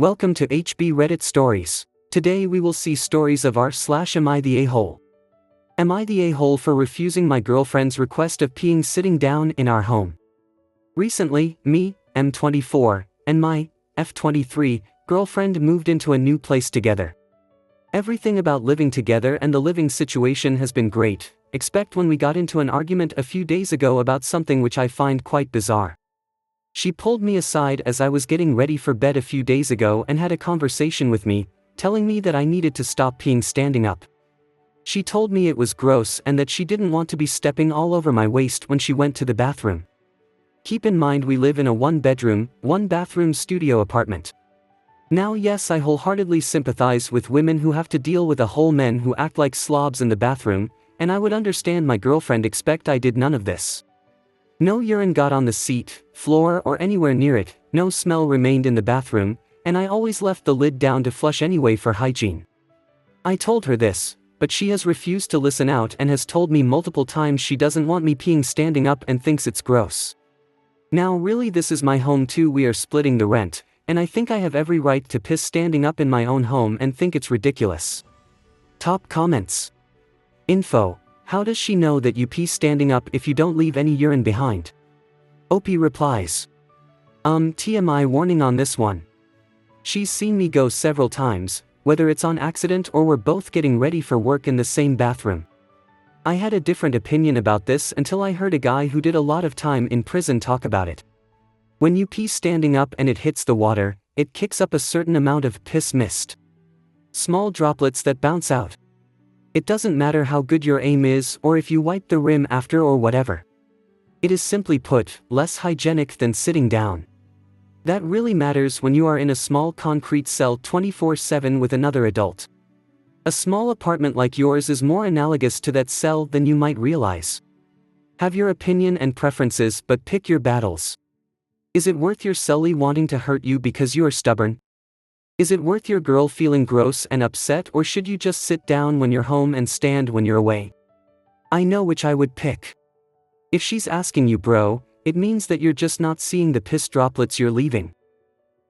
Welcome to HB Reddit Stories. Today we will see stories of r/am I the a-hole. Am I the a-hole for refusing my girlfriend's request of peeing sitting down in our home? Recently, me, M24, and my, F23, girlfriend moved into a new place together. Everything about living together and the living situation has been great, except when we got into an argument a few days ago about something which I find quite bizarre. She pulled me aside as I was getting ready for bed a few days ago and had a conversation with me, telling me that I needed to stop peeing standing up. She told me it was gross and that she didn't want to be stepping all over my waist when she went to the bathroom. Keep in mind we live in a one-bedroom, one-bathroom studio apartment. Now yes, I wholeheartedly sympathize with women who have to deal with a whole men who act like slobs in the bathroom, and I would understand my girlfriend expect I did none of this. No urine got on the seat, floor or anywhere near it, no smell remained in the bathroom, and I always left the lid down to flush anyway for hygiene. I told her this, but she has refused to listen out and has told me multiple times she doesn't want me peeing standing up and thinks it's gross. Now really this is my home too, we are splitting the rent, and I think I have every right to piss standing up in my own home and think it's ridiculous. Top comments. Info. How does she know that you pee standing up if you don't leave any urine behind? OP replies. TMI warning on this one. She's seen me go several times, whether it's on accident or we're both getting ready for work in the same bathroom. I had a different opinion about this until I heard a guy who did a lot of time in prison talk about it. When you pee standing up and it hits the water, it kicks up a certain amount of piss mist. Small droplets that bounce out. It doesn't matter how good your aim is or if you wipe the rim after or whatever. It is simply put, less hygienic than sitting down. That really matters when you are in a small concrete cell 24/7 with another adult. A small apartment like yours is more analogous to that cell than you might realize. Have your opinion and preferences, but pick your battles. Is it worth your cellie wanting to hurt you because you are stubborn? Is it worth your girl feeling gross and upset, or should you just sit down when you're home and stand when you're away? I know which I would pick. If she's asking you bro, it means that you're just not seeing the piss droplets you're leaving.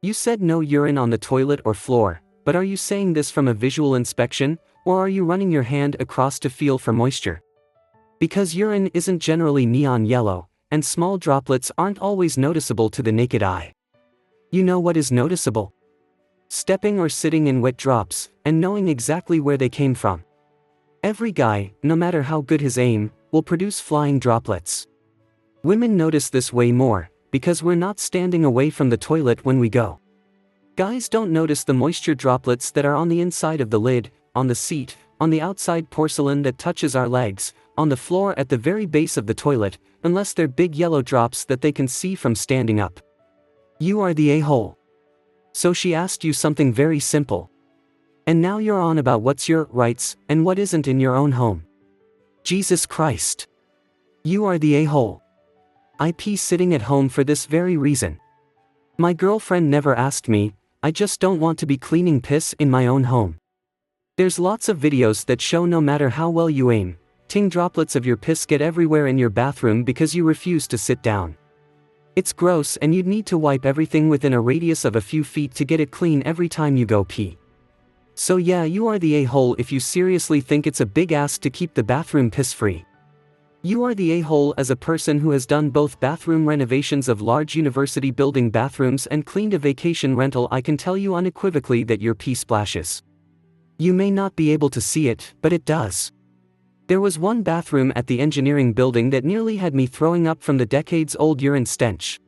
You said no urine on the toilet or floor, but are you saying this from a visual inspection, or are you running your hand across to feel for moisture? Because urine isn't generally neon yellow, and small droplets aren't always noticeable to the naked eye. You know what is noticeable? Stepping or sitting in wet drops, and knowing exactly where they came from. Every guy, no matter how good his aim, will produce flying droplets. Women notice this way more, because we're not standing away from the toilet when we go. Guys don't notice the moisture droplets that are on the inside of the lid, on the seat, on the outside porcelain that touches our legs, on the floor at the very base of the toilet, unless they're big yellow drops that they can see from standing up. You are the a-hole. So she asked you something very simple. And now you're on about what's your rights and what isn't in your own home. Jesus Christ. You are the a-hole. I pee sitting at home for this very reason. My girlfriend never asked me, I just don't want to be cleaning piss in my own home. There's lots of videos that show no matter how well you aim, ting droplets of your piss get everywhere in your bathroom because you refuse to sit down. It's gross and you'd need to wipe everything within a radius of a few feet to get it clean every time you go pee. So yeah, you are the a-hole if you seriously think it's a big ask to keep the bathroom piss-free. You are the a-hole as a person who has done both bathroom renovations of large university building bathrooms and cleaned a vacation rental. I can tell you unequivocally that your pee splashes. You may not be able to see it, but it does. There was one bathroom at the engineering building that nearly had me throwing up from the decades-old urine stench.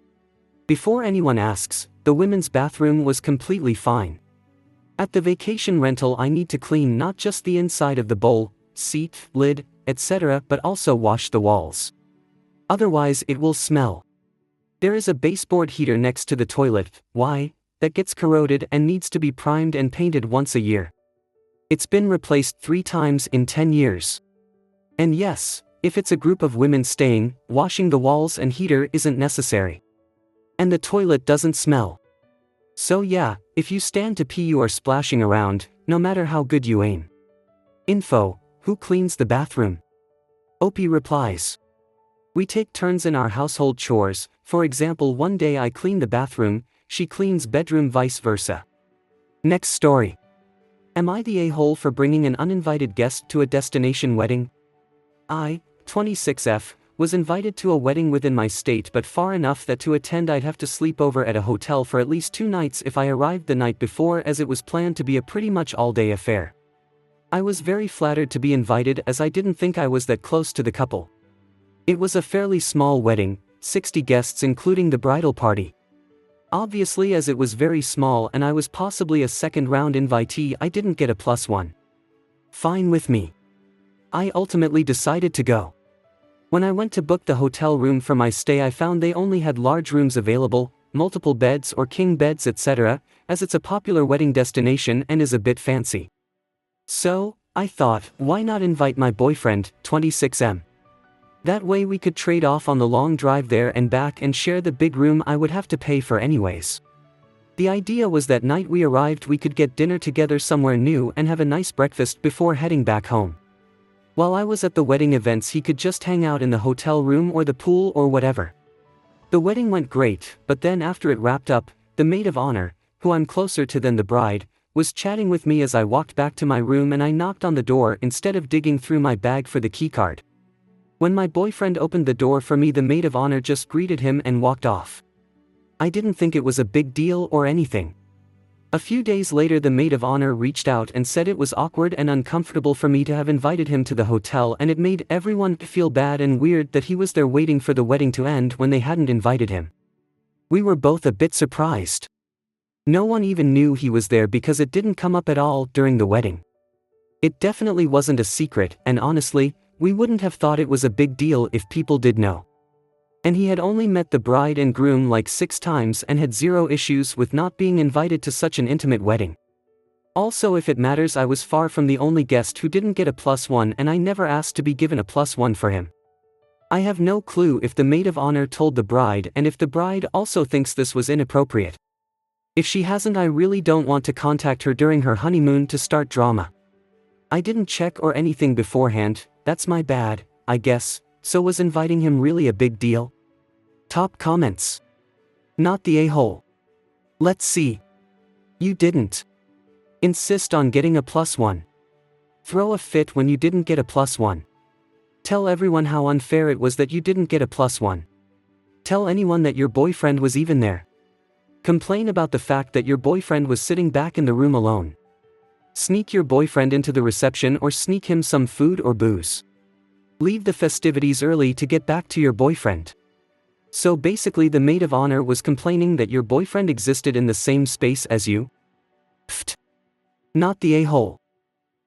Before anyone asks, the women's bathroom was completely fine. At the vacation rental I need to clean not just the inside of the bowl, seat, lid, etc., but also wash the walls. Otherwise it will smell. There is a baseboard heater next to the toilet, why? That gets corroded and needs to be primed and painted once a year. It's been replaced 3 times in 10 years. And yes, if it's a group of women staying, washing the walls and heater isn't necessary. And the toilet doesn't smell. So yeah, if you stand to pee you are splashing around, no matter how good you aim. Info. Who cleans the bathroom? OP replies. We take turns in our household chores, for example one day I clean the bathroom, she cleans bedroom vice versa. Next story. Am I the a-hole for bringing an uninvited guest to a destination wedding? I, 26F, was invited to a wedding within my state but far enough that to attend I'd have to sleep over at a hotel for at least 2 nights if I arrived the night before, as it was planned to be a pretty much all-day affair. I was very flattered to be invited, as I didn't think I was that close to the couple. It was a fairly small wedding, 60 guests including the bridal party. Obviously, as it was very small and I was possibly a second-round invitee, I didn't get a +1. Fine with me. I ultimately decided to go. When I went to book the hotel room for my stay, I found they only had large rooms available, multiple beds or king beds, etc., as it's a popular wedding destination and is a bit fancy. So, I thought, why not invite my boyfriend, 26M? That way we could trade off on the long drive there and back and share the big room I would have to pay for anyways. The idea was that night we arrived we could get dinner together somewhere new and have a nice breakfast before heading back home. While I was at the wedding events, he could just hang out in the hotel room or the pool or whatever. The wedding went great, but then after it wrapped up, the maid of honor, who I'm closer to than the bride, was chatting with me as I walked back to my room, and I knocked on the door instead of digging through my bag for the keycard. When my boyfriend opened the door for me, the maid of honor just greeted him and walked off. I didn't think it was a big deal or anything. A few days later, the maid of honor reached out and said it was awkward and uncomfortable for me to have invited him to the hotel, and it made everyone feel bad and weird that he was there waiting for the wedding to end when they hadn't invited him. We were both a bit surprised. No one even knew he was there because it didn't come up at all during the wedding. It definitely wasn't a secret, and honestly, we wouldn't have thought it was a big deal if people did know. And he had only met the bride and groom like 6 times and had 0 issues with not being invited to such an intimate wedding. Also, if it matters, I was far from the only guest who didn't get a +1, and I never asked to be given a +1 for him. I have no clue if the maid of honor told the bride and if the bride also thinks this was inappropriate. If she hasn't, I really don't want to contact her during her honeymoon to start drama. I didn't check or anything beforehand, that's my bad, I guess. So was inviting him really a big deal? Top comments. Not the a-hole. Let's see. You didn't insist on getting a +1. Throw a fit when you didn't get a +1. Tell everyone how unfair it was that you didn't get a +1. Tell anyone that your boyfriend was even there. Complain about the fact that your boyfriend was sitting back in the room alone. Sneak your boyfriend into the reception or sneak him some food or booze. Leave the festivities early to get back to your boyfriend. So basically, the maid of honor was complaining that your boyfriend existed in the same space as you? Pfft. Not the a-hole.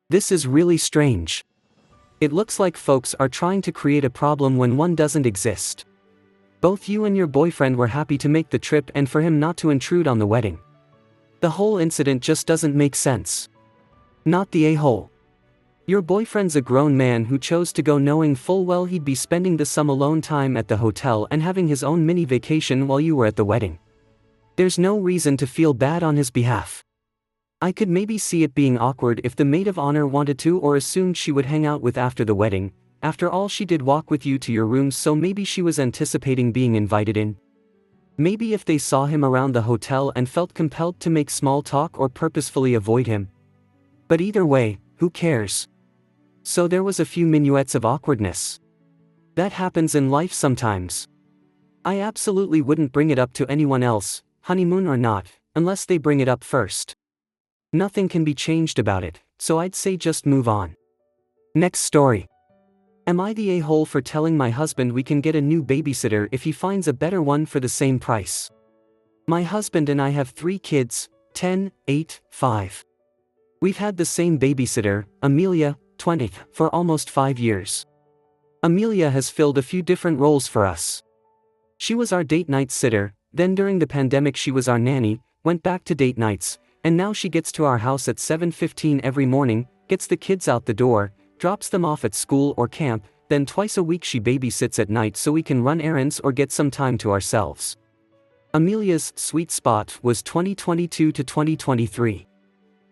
This is really strange. It looks like folks are trying to create a problem when one doesn't exist. Both you and your boyfriend were happy to make the trip and for him not to intrude on the wedding. The whole incident just doesn't make sense. Not the a-hole. Your boyfriend's a grown man who chose to go knowing full well he'd be spending some alone time at the hotel and having his own mini vacation while you were at the wedding. There's no reason to feel bad on his behalf. I could maybe see it being awkward if the maid of honor wanted to or assumed she would hang out with after the wedding. After all, she did walk with you to your room, so maybe she was anticipating being invited in. Maybe if they saw him around the hotel and felt compelled to make small talk or purposefully avoid him. But either way, who cares? So there was a few minuets of awkwardness. That happens in life sometimes. I absolutely wouldn't bring it up to anyone else, honeymoon or not, unless they bring it up first. Nothing can be changed about it, so I'd say just move on. Next story. Am I the a-hole for telling my husband we can get a new babysitter if he finds a better one for the same price? My husband and I have 3 kids, 10, 8, 5. We've had the same babysitter, Amelia, 20, for almost 5 years. Amelia has filled a few different roles for us. She was our date night sitter, then during the pandemic she was our nanny, went back to date nights, and now she gets to our house at 7:15 every morning, gets the kids out the door, drops them off at school or camp, then twice a week she babysits at night so we can run errands or get some time to ourselves. Amelia's sweet spot was 2022 to 2023.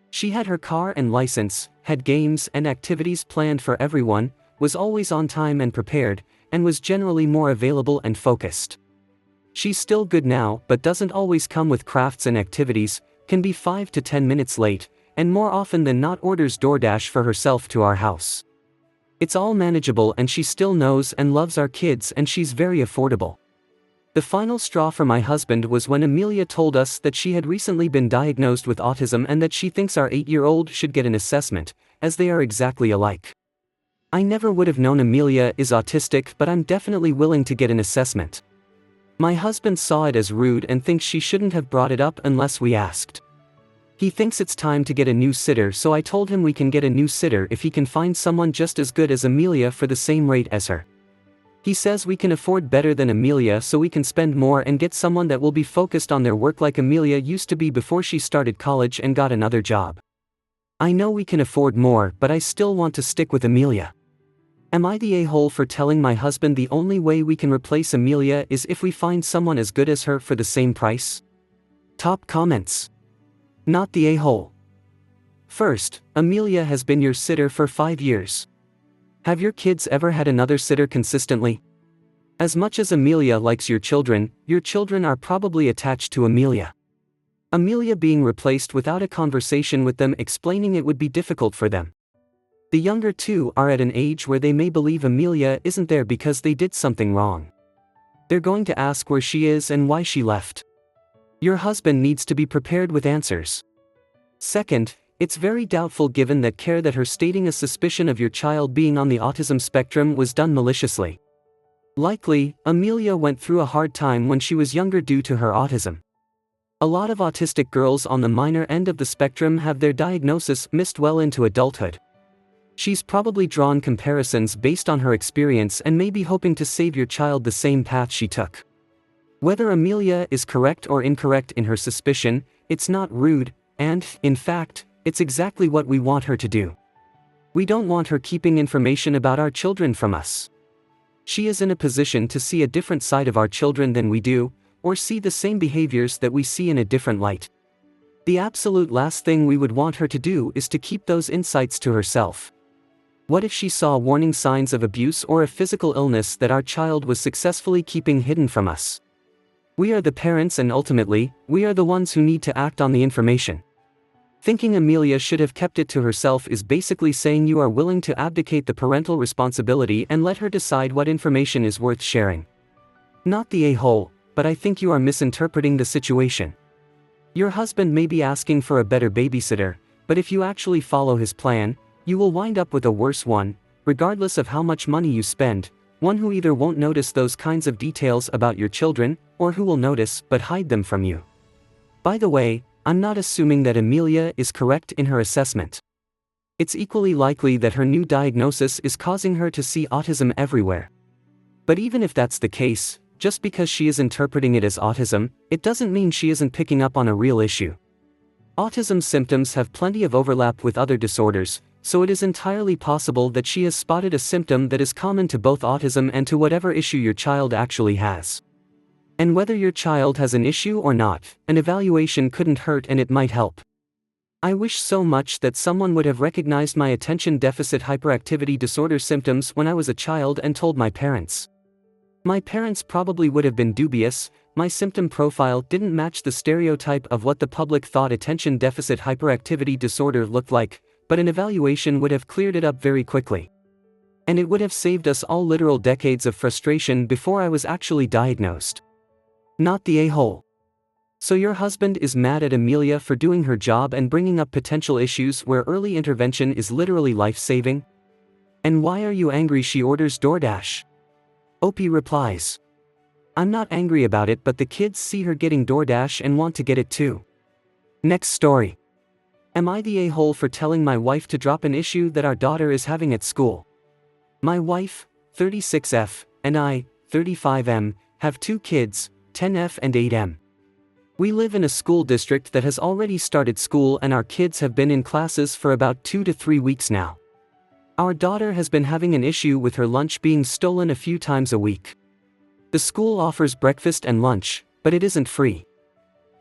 She had her car and license, had games and activities planned for everyone, was always on time and prepared, and was generally more available and focused. She's still good now, but doesn't always come with crafts and activities, can be 5 to 10 minutes late, and more often than not orders DoorDash for herself to our house. It's all manageable and she still knows and loves our kids and she's very affordable. The final straw for my husband was when Amelia told us that she had recently been diagnosed with autism and that she thinks our 8-year-old should get an assessment, as they are exactly alike. I never would have known Amelia is autistic, but I'm definitely willing to get an assessment. My husband saw it as rude and thinks she shouldn't have brought it up unless we asked. He thinks it's time to get a new sitter, so I told him we can get a new sitter if he can find someone just as good as Amelia for the same rate as her. He says we can afford better than Amelia, so we can spend more and get someone that will be focused on their work like Amelia used to be before she started college and got another job. I know we can afford more, but I still want to stick with Amelia. Am I the a-hole for telling my husband the only way we can replace Amelia is if we find someone as good as her for the same price? Top comments. Not the a-hole. First, Amelia has been your sitter for 5 years. Have your kids ever had another sitter consistently? As much as Amelia likes your children are probably attached to Amelia. Amelia being replaced without a conversation with them explaining it would be difficult for them. The younger two are at an age where they may believe Amelia isn't there because they did something wrong. They're going to ask where she is and why she left. Your husband needs to be prepared with answers. Second, it's very doubtful given that care that her stating a suspicion of your child being on the autism spectrum was done maliciously. Likely, Amelia went through a hard time when she was younger due to her autism. A lot of autistic girls on the minor end of the spectrum have their diagnosis missed well into adulthood. She's probably drawn comparisons based on her experience and may be hoping to save your child the same path she took. Whether Amelia is correct or incorrect in her suspicion, it's not rude, and, in fact, it's exactly what we want her to do. We don't want her keeping information about our children from us. She is in a position to see a different side of our children than we do, or see the same behaviors that we see in a different light. The absolute last thing we would want her to do is to keep those insights to herself. What if she saw warning signs of abuse or a physical illness that our child was successfully keeping hidden from us? We are the parents and ultimately, we are the ones who need to act on the information. Thinking Amelia should have kept it to herself is basically saying you are willing to abdicate the parental responsibility and let her decide what information is worth sharing. Not the a-hole, but I think you are misinterpreting the situation. Your husband may be asking for a better babysitter, but if you actually follow his plan, you will wind up with a worse one, regardless of how much money you spend, one who either won't notice those kinds of details about your children, or who will notice but hide them from you. By the way, I'm not assuming that Amelia is correct in her assessment. It's equally likely that her new diagnosis is causing her to see autism everywhere. But even if that's the case, just because she is interpreting it as autism, it doesn't mean she isn't picking up on a real issue. Autism symptoms have plenty of overlap with other disorders, so it is entirely possible that she has spotted a symptom that is common to both autism and to whatever issue your child actually has. And whether your child has an issue or not, an evaluation couldn't hurt and it might help. I wish so much that someone would have recognized my attention deficit hyperactivity disorder symptoms when I was a child and told my parents. My parents probably would have been dubious. My symptom profile didn't match the stereotype of what the public thought attention deficit hyperactivity disorder looked like, but an evaluation would have cleared it up very quickly. And it would have saved us all literal decades of frustration before I was actually diagnosed. Not the a-hole. So your husband is mad at Amelia for doing her job and bringing up potential issues where early intervention is literally life-saving? And why are you angry she orders DoorDash? Opie replies. I'm not angry about it, but the kids see her getting DoorDash and want to get it too. Next story. Am I the a-hole for telling my wife to drop an issue that our daughter is having at school? My wife, 36F, and I, 35M, have 2 kids, 10F and 8M. We live in a school district that has already started school and our kids have been in classes for about 2 to 3 weeks now. Our daughter has been having an issue with her lunch being stolen a few times a week. The school offers breakfast and lunch, but it isn't free.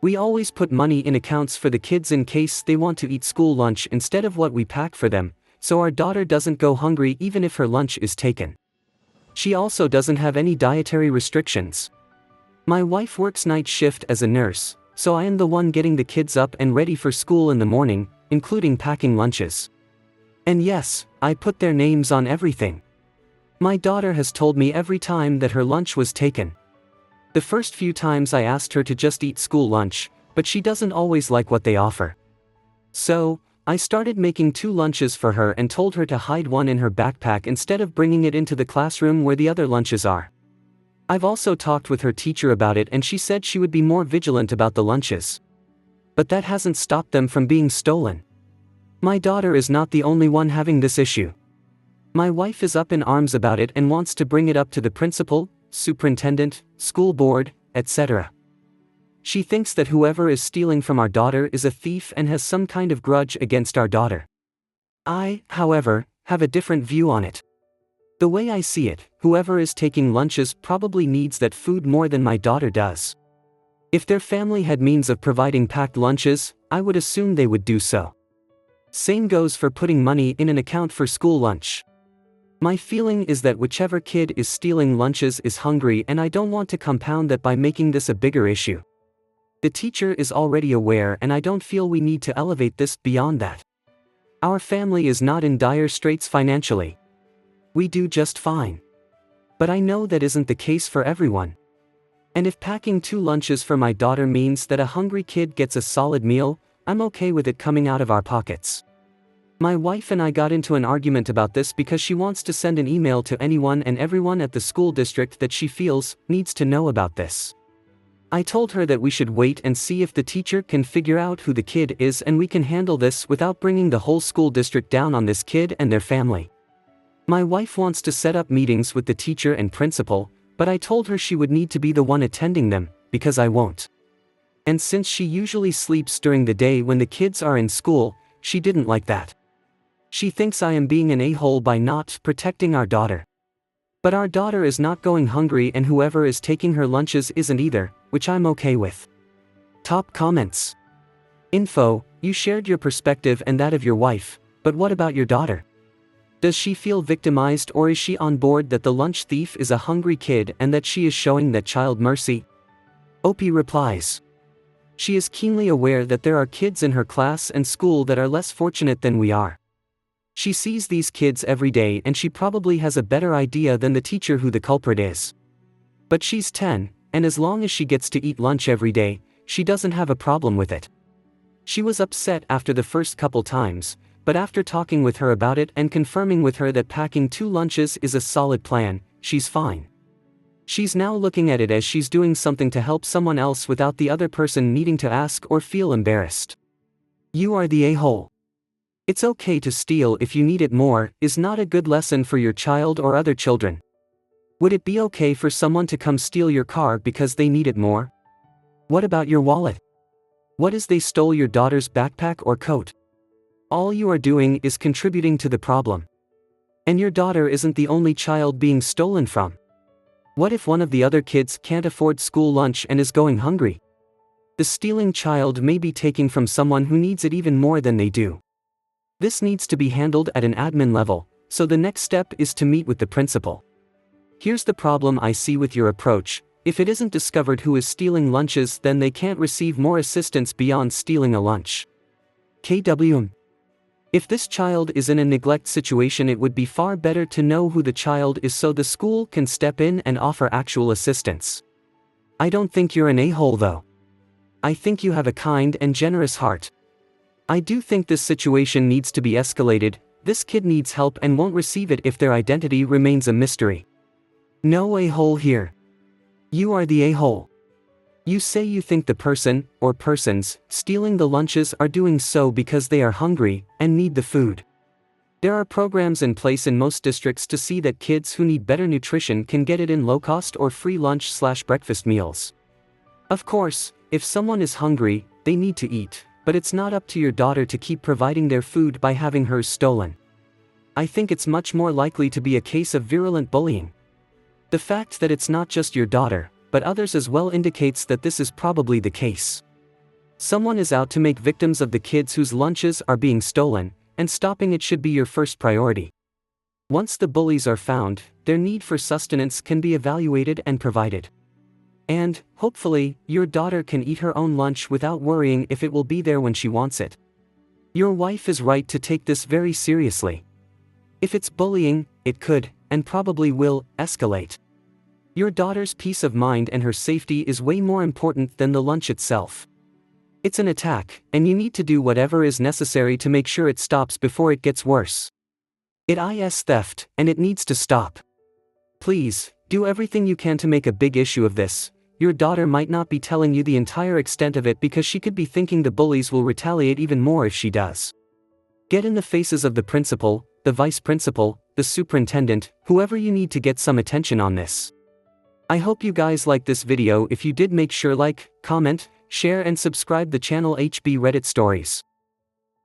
We always put money in accounts for the kids in case they want to eat school lunch instead of what we pack for them, so our daughter doesn't go hungry even if her lunch is taken. She also doesn't have any dietary restrictions. My wife works night shift as a nurse, so I am the one getting the kids up and ready for school in the morning, including packing lunches. And yes, I put their names on everything. My daughter has told me every time that her lunch was taken. The first few times I asked her to just eat school lunch, but she doesn't always like what they offer. So, I started making 2 lunches for her and told her to hide one in her backpack instead of bringing it into the classroom where the other lunches are. I've also talked with her teacher about it and she said she would be more vigilant about the lunches. But that hasn't stopped them from being stolen. My daughter is not the only one having this issue. My wife is up in arms about it and wants to bring it up to the principal, superintendent, school board, etc. She thinks that whoever is stealing from our daughter is a thief and has some kind of grudge against our daughter. I, however, have a different view on it. The way I see it, whoever is taking lunches probably needs that food more than my daughter does. If their family had means of providing packed lunches, I would assume they would do so. Same goes for putting money in an account for school lunch. My feeling is that whichever kid is stealing lunches is hungry, and I don't want to compound that by making this a bigger issue. The teacher is already aware, and I don't feel we need to elevate this beyond that. Our family is not in dire straits financially. We do just fine. But I know that isn't the case for everyone. And if packing 2 lunches for my daughter means that a hungry kid gets a solid meal, I'm okay with it coming out of our pockets. My wife and I got into an argument about this because she wants to send an email to anyone and everyone at the school district that she feels needs to know about this. I told her that we should wait and see if the teacher can figure out who the kid is, and we can handle this without bringing the whole school district down on this kid and their family. My wife wants to set up meetings with the teacher and principal, but I told her she would need to be the one attending them, because I won't. And since she usually sleeps during the day when the kids are in school, she didn't like that. She thinks I am being an a-hole by not protecting our daughter. But our daughter is not going hungry, and whoever is taking her lunches isn't either, which I'm okay with. Top comments. Info: you shared your perspective and that of your wife, but what about your daughter? Does she feel victimized, or is she on board that the lunch thief is a hungry kid and that she is showing that child mercy? Opie replies. She is keenly aware that there are kids in her class and school that are less fortunate than we are. She sees these kids every day and she probably has a better idea than the teacher who the culprit is. But she's 10, and as long as she gets to eat lunch every day, she doesn't have a problem with it. She was upset after the first couple times, but after talking with her about it and confirming with her that packing 2 lunches is a solid plan, she's fine. She's now looking at it as she's doing something to help someone else without the other person needing to ask or feel embarrassed. You are the a-hole. It's okay to steal if you need it more is not a good lesson for your child or other children. Would it be okay for someone to come steal your car because they need it more? What about your wallet? What if they stole your daughter's backpack or coat? All you are doing is contributing to the problem. And your daughter isn't the only child being stolen from. What if one of the other kids can't afford school lunch and is going hungry? The stealing child may be taking from someone who needs it even more than they do. This needs to be handled at an admin level, so the next step is to meet with the principal. Here's the problem I see with your approach: if it isn't discovered who is stealing lunches, then they can't receive more assistance beyond stealing a lunch. KWM. If this child is in a neglect situation, it would be far better to know who the child is so the school can step in and offer actual assistance. I don't think you're an a-hole though. I think you have a kind and generous heart. I do think this situation needs to be escalated. This kid needs help and won't receive it if their identity remains a mystery. No a-hole here. You are the a-hole. You say you think the person, or persons, stealing the lunches are doing so because they are hungry and need the food. There are programs in place in most districts to see that kids who need better nutrition can get it in low-cost or free lunch/breakfast meals. Of course, if someone is hungry, they need to eat, but it's not up to your daughter to keep providing their food by having hers stolen. I think it's much more likely to be a case of virulent bullying. The fact that it's not just your daughter, but others as well, indicates that this is probably the case. Someone is out to make victims of the kids whose lunches are being stolen, and stopping it should be your first priority. Once the bullies are found, their need for sustenance can be evaluated and provided. And, hopefully, your daughter can eat her own lunch without worrying if it will be there when she wants it. Your wife is right to take this very seriously. If it's bullying, it could, and probably will, escalate. Your daughter's peace of mind and her safety is way more important than the lunch itself. It's an attack, and you need to do whatever is necessary to make sure it stops before it gets worse. It is theft, and it needs to stop. Please, do everything you can to make a big issue of this. Your daughter might not be telling you the entire extent of it because she could be thinking the bullies will retaliate even more if she does. Get in the faces of the principal, the vice principal, the superintendent, whoever you need to get some attention on this. I hope you guys liked this video. If you did, make sure like, comment, share and subscribe the channel HB Reddit Stories.